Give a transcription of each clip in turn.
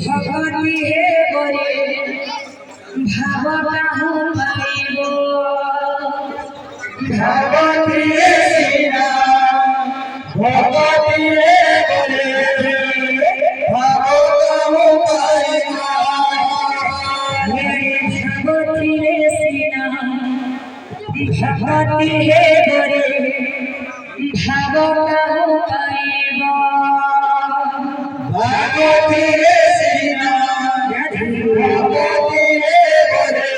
ভগতি হে বরে ভাবতাহু পাইব ভগতি হে সিনা ভগতি হে বরে ভাবতাহু পাইব ভগতি হে সিনা ভগতি হে বরে ভাবতাহু পাইব ভগতি হে সিনা ভগতি হে বরে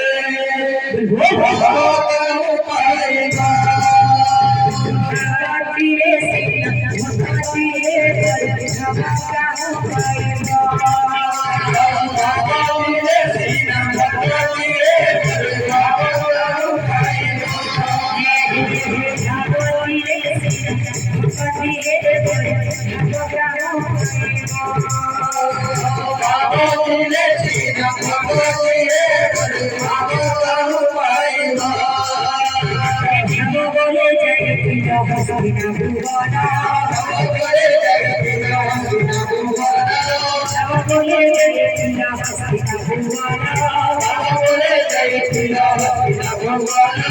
ভাবতাহু পাইব ভগতি হে সিনা ভগতি হে বরে ভাবতাহু পাইব ভগতি হে সিনা ভগতি হে বরে ভাবতাহু পাইব ভগতি হে সিনা ভগতি হে বরে ভাবতাহু পাইব বলে জয় পিতা হসিনা ভুবনা ভগতি জগতিনা হসিনা ভুবনা বলে জয় পিতা হসিনা ভুবনা বলে জগতিনা হসিনা ভুবনা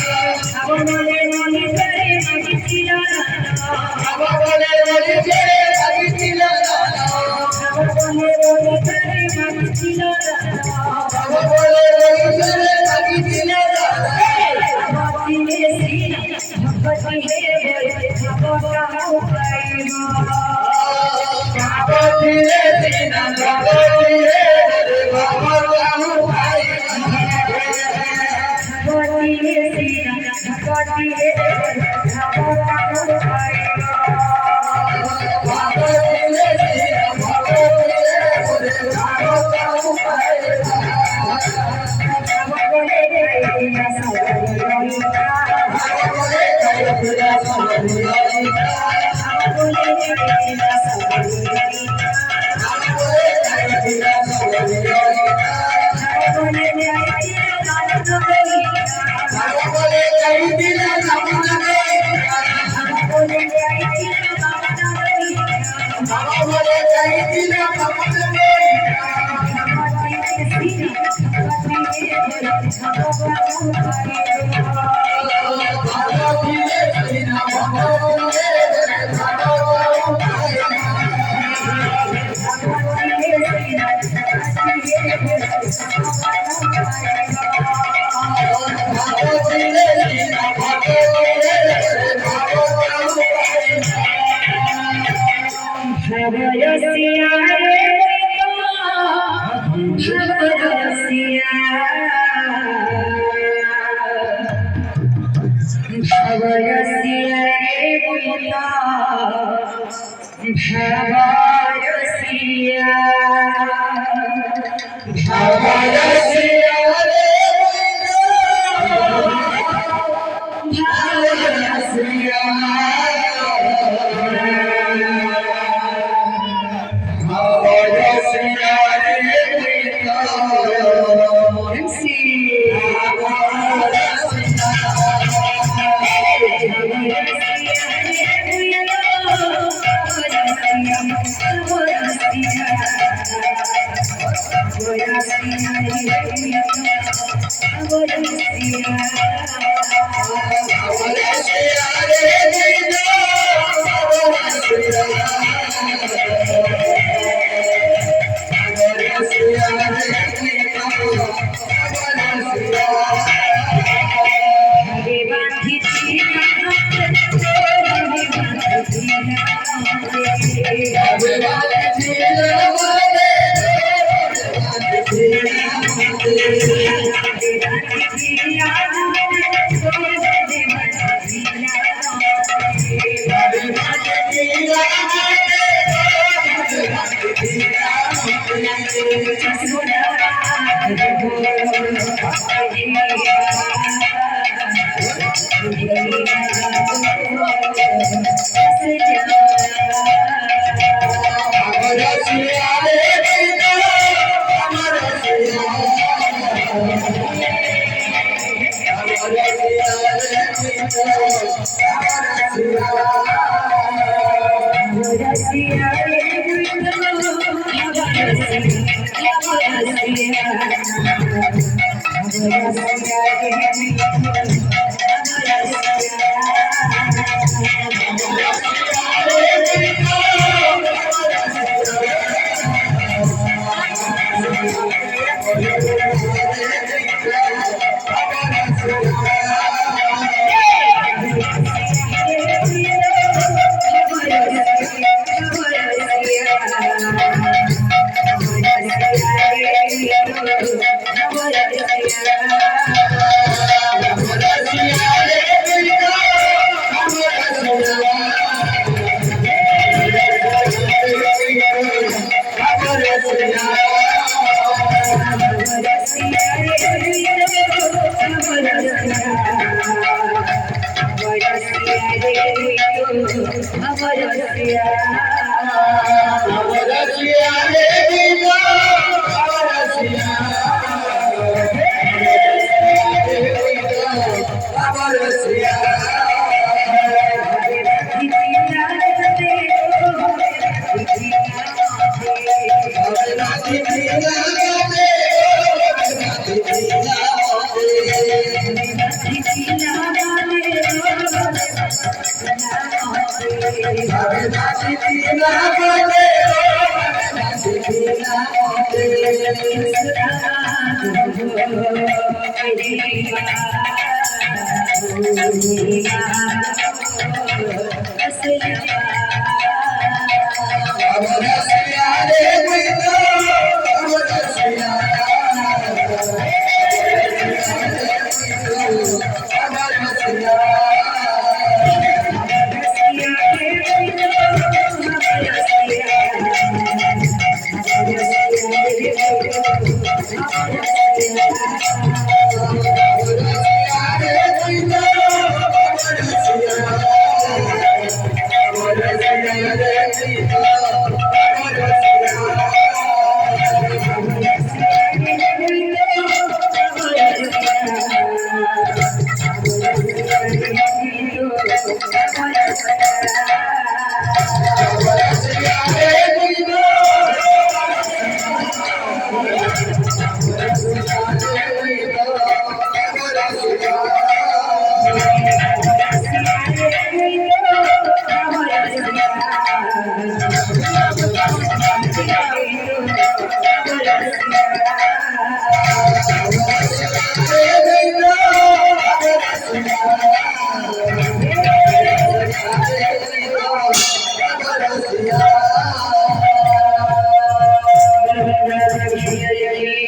বলে মনে করে মজিরা বলে বলে ছেড়ে থাকিছিল বলে মনে করে মজিরা বলে বলে ছেড়ে থাকিছিল ভগতি হে সিনা ভগতি হে বরে ভাবতাহু পাইব ভগতি হে সিনা ভগতি হে বরে ভাবতাহু পাইব ভগতি হে সিনা ভগতি হে বরে ভাবতাহু পাইব ভগতি হে সিনা ভগতি হে বরে ভাবতাহু পাইব বলে জয় পিতা সর্বলোকা বলে জগতিনা সর্বলোকা বলে জয় পিতা সর্বলোকা বলে জগতিনা সর্বলোকা বলে জয় পিতা সর্বলোকা বলে জগতিনা সর্বলোকা বলে জয় পিতা সর্বলোকা বলে জগতিনা সর্বলোকা ভগতি হে সিনা ভগতি হে বরে ভাবতাহু পাইব ভগতি হে সিনা ভগতি হে বরে ভাবতাহু পাইব ভগতি হে সিনা ভগতি হে বরে ভাবতাহু পাইব ভগতি হে সিনা ভগতি হে বরে ভাবতাহু পাইব ভবরসিয়া রে ভবরসিয়া ভবরসিয়া রে বুলা ভবরসিয়া ভগরসিয়া রে ভবরসিয়া ভগরসিয়া রে ভগরসিয়া Rasiya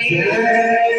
Yeah.